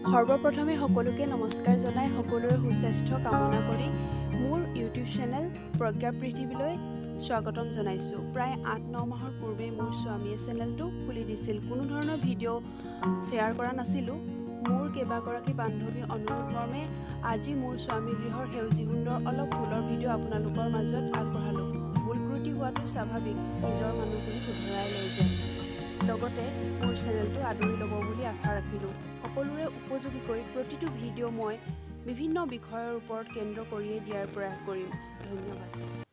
সৰ্বপ্ৰথমে সকলোকে নমস্কাৰ জনাই সকলোৰে সুস্বাস্থ্য কামনা কৰি মোৰ ইউটিউব চেনেল প্ৰজ্ঞা পৃথিৱীলৈ স্বাগতম জনাইছোঁ। প্ৰায় ৮-৯ মাহৰ পূৰ্বে মোৰ স্বামীয়ে চেনেলটো খুলি দিছিল। কোনো ধৰণৰ ভিডিঅ' শ্বেয়াৰ কৰা নাছিলোঁ। মোৰ কেইবাগৰাকী বান্ধৱী অনুৰোধ মৰ্মে আজি মোৰ স্বামী গৃহৰ সেউজী সুন্দৰ অলপ ফুলৰ ভিডিঅ' আপোনালোকৰ মাজত আগবঢ়ালোঁ। ভুল ত্ৰুটি হোৱাটো স্বাভাৱিক, নিজৰ মানুহখিনি শুধৰাই লৈ যায়। লগতে মোৰ চেনেলটো আদৰি ল'ব বুলি আশা ৰাখিলোঁ। সকলোৰে উপযোগীকৈ প্ৰতিটো ভিডিঅ' মই বিভিন্ন বিষয়ৰ ওপৰত কেন্দ্ৰ কৰিয়েই দিয়াৰ প্ৰয়াস কৰিম। ধন্যবাদ।